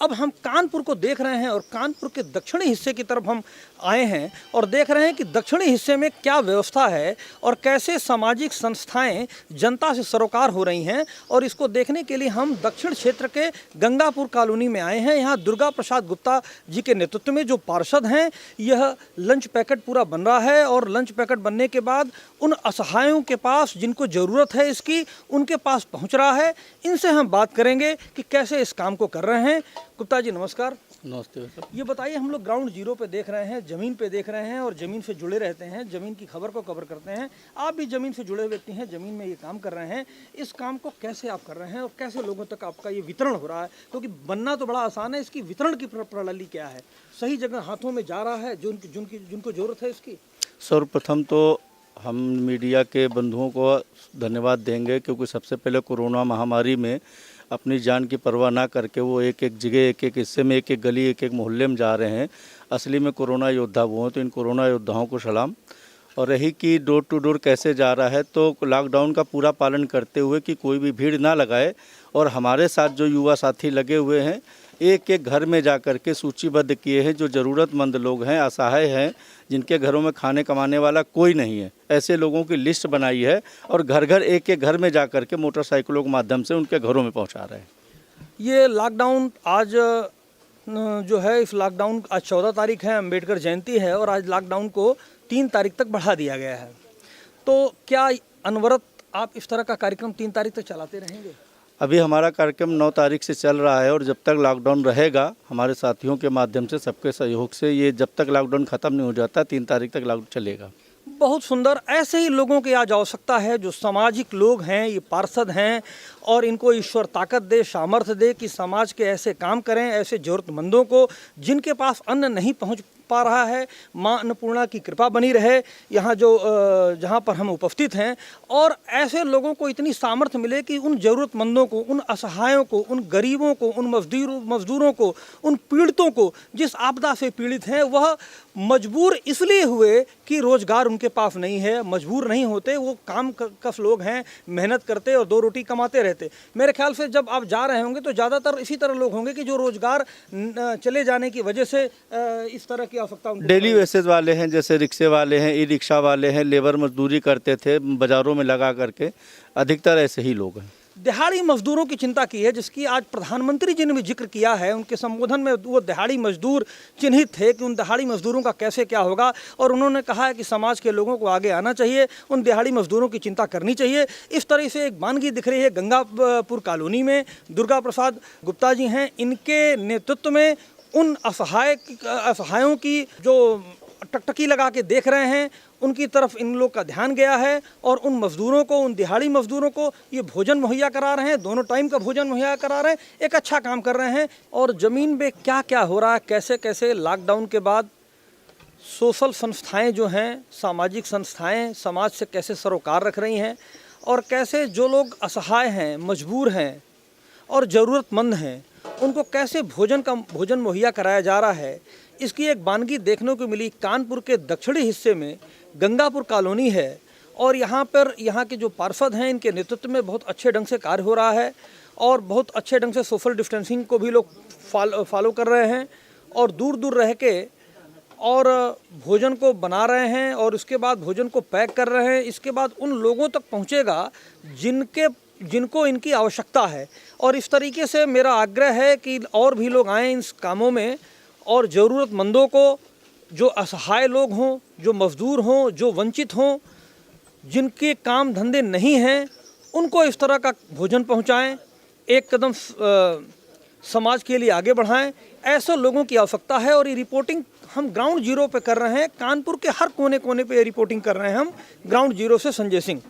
अब हम कानपुर को देख रहे हैं और कानपुर के दक्षिणी हिस्से की तरफ हम आए हैं और देख रहे हैं कि दक्षिणी हिस्से में क्या व्यवस्था है और कैसे सामाजिक संस्थाएं जनता से सरोकार हो रही हैं। और इसको देखने के लिए हम दक्षिण क्षेत्र के गंगापुर कॉलोनी में आए हैं। यहाँ दुर्गा प्रसाद गुप्ता जी के नेतृत्व में जो पार्षद हैं, यह लंच पैकेट पूरा बन रहा है और लंच पैकेट बनने के बाद उन असहायों के पास जिनको ज़रूरत है इसकी, उनके पास पहुँच रहा है। इनसे हम बात करेंगे कि कैसे इस काम को कर रहे हैं। गुप्ता जी नमस्कार। नमस्ते सर। ये बताइए, हम लोग ग्राउंड जीरो पे देख रहे हैं, ज़मीन पे देख रहे हैं और ज़मीन से जुड़े रहते हैं, ज़मीन की खबर को कवर करते हैं। आप भी ज़मीन से जुड़े व्यक्ति हैं, ज़मीन में ये काम कर रहे हैं। इस काम को कैसे आप कर रहे हैं और कैसे लोगों तक आपका ये वितरण हो रहा है? क्योंकि बनना तो बड़ा आसान है, इसकी वितरण की प्रणाली क्या है? सही जगह हाथों में जा रहा है जिनको ज़रूरत है इसकी? सर्वप्रथम तो हम मीडिया के बंधुओं को धन्यवाद देंगे, क्योंकि सबसे पहले कोरोना महामारी में अपनी जान की परवाह ना करके वो एक एक जगह, एक एक हिस्से में, एक एक गली, एक एक मोहल्ले में जा रहे हैं। असली में कोरोना योद्धा वो हैं, तो इन कोरोना योद्धाओं को सलाम। और रही कि डोर टू डोर कैसे जा रहा है, तो लॉकडाउन का पूरा पालन करते हुए कि कोई भी भीड़ ना लगाए। और हमारे साथ जो युवा साथी लगे हुए हैं, एक एक घर में जा कर के सूचीबद्ध किए हैं जो ज़रूरतमंद लोग हैं, असहाय हैं, जिनके घरों में खाने कमाने वाला कोई नहीं है, ऐसे लोगों की लिस्ट बनाई है और घर घर, एक एक घर में जा कर के मोटरसाइकिलों के माध्यम से उनके घरों में पहुंचा रहे हैं। ये लॉकडाउन आज जो है, इस लॉकडाउन आज 14 तारीख है, अम्बेडकर जयंती है और आज लॉकडाउन को 3 तारीख तक बढ़ा दिया गया है। तो क्या अनवरत आप इस तरह का कार्यक्रम 3 तारीख तक चलाते रहेंगे? अभी हमारा कार्यक्रम 9 तारीख से चल रहा है और जब तक लॉकडाउन रहेगा, हमारे साथियों के माध्यम से, सबके सहयोग से, ये जब तक लॉकडाउन ख़त्म नहीं हो जाता 3 तारीख तक लॉकडाउन चलेगा। बहुत सुंदर। ऐसे ही लोगों की आज आवश्यकता है, जो सामाजिक लोग हैं, ये पार्षद हैं, और इनको ईश्वर ताकत दे, सामर्थ्य दे कि समाज के ऐसे काम करें, ऐसे ज़रूरतमंदों को जिनके पास अन्न नहीं पहुंच पा रहा है। माँ अन्नपूर्णा की कृपा बनी रहे यहाँ जहाँ पर हम उपस्थित हैं, और ऐसे लोगों को इतनी सामर्थ्य मिले कि उन ज़रूरतमंदों को, उन असहायों को, उन गरीबों को, उन मजदूरों को, उन पीड़ितों को, जिस आपदा से पीड़ित हैं, वह मजबूर इसलिए हुए कि रोज़गार उनके पास नहीं है। मजबूर नहीं होते, वो काम कस लोग हैं, मेहनत करते और 2 रोटी कमाते रहते। मेरे ख्याल से जब आप जा रहे होंगे तो ज़्यादातर इसी तरह लोग होंगे कि जो रोज़गार चले जाने की वजह से इस तरह की आवश्यकता। डेली बेसिस वाले हैं, जैसे रिक्शे वाले हैं, ई रिक्शा वाले हैं, लेबर मजदूरी करते थे बाज़ारों में लगा करके, अधिकतर ऐसे ही लोग हैं। दिहाड़ी मजदूरों की चिंता की है, जिसकी आज प्रधानमंत्री जी ने भी जिक्र किया है। उनके संबोधन में वो दिहाड़ी मजदूर चिन्हित थे कि उन दिहाड़ी मजदूरों का कैसे क्या होगा, और उन्होंने कहा है कि समाज के लोगों को आगे आना चाहिए, उन दिहाड़ी मजदूरों की चिंता करनी चाहिए। इस तरह से एक वानगी दिख रही है गंगापुर कॉलोनी में। दुर्गा प्रसाद गुप्ता जी हैं, इनके नेतृत्व में उन असहायों की जो टकटकी लगा के देख रहे हैं, उनकी तरफ इन लोग का ध्यान गया है और उन मजदूरों को, उन दिहाड़ी मजदूरों को ये भोजन मुहैया करा रहे हैं, दोनों टाइम का भोजन मुहैया करा रहे हैं। एक अच्छा काम कर रहे हैं। और ज़मीन पे क्या क्या हो रहा है, कैसे कैसे लॉकडाउन के बाद सोशल संस्थाएं जो हैं, सामाजिक संस्थाएं समाज से कैसे सरोकार रख रही हैं, और कैसे जो लोग असहाय हैं, मजबूर हैं और ज़रूरतमंद हैं, उनको कैसे भोजन मुहैया कराया जा रहा है, इसकी एक वानगी देखने को मिली। कानपुर के दक्षिणी हिस्से में गंगापुर कॉलोनी है और यहाँ पर यहाँ के जो पार्षद हैं, इनके नेतृत्व में बहुत अच्छे ढंग से कार्य हो रहा है और बहुत अच्छे ढंग से सोशल डिस्टेंसिंग को भी लोग फॉलो कर रहे हैं और दूर दूर रह के और भोजन को बना रहे हैं और उसके बाद भोजन को पैक कर रहे हैं। इसके बाद उन लोगों तक पहुँचेगा जिनको इनकी आवश्यकता है। और इस तरीके से मेरा आग्रह है कि और भी लोग आएँ इस कामों में और ज़रूरतमंदों को, जो असहाय लोग हों, जो मजदूर हों, जो वंचित हों, जिनके काम धंधे नहीं हैं, उनको इस तरह का भोजन पहुंचाएं, एक कदम समाज के लिए आगे बढ़ाएं। ऐसे लोगों की आवश्यकता है और ये रिपोर्टिंग हम ग्राउंड जीरो पे कर रहे हैं। कानपुर के हर कोने कोने पे ये रिपोर्टिंग कर रहे हैं हम। ग्राउंड जीरो से संजय सिंह।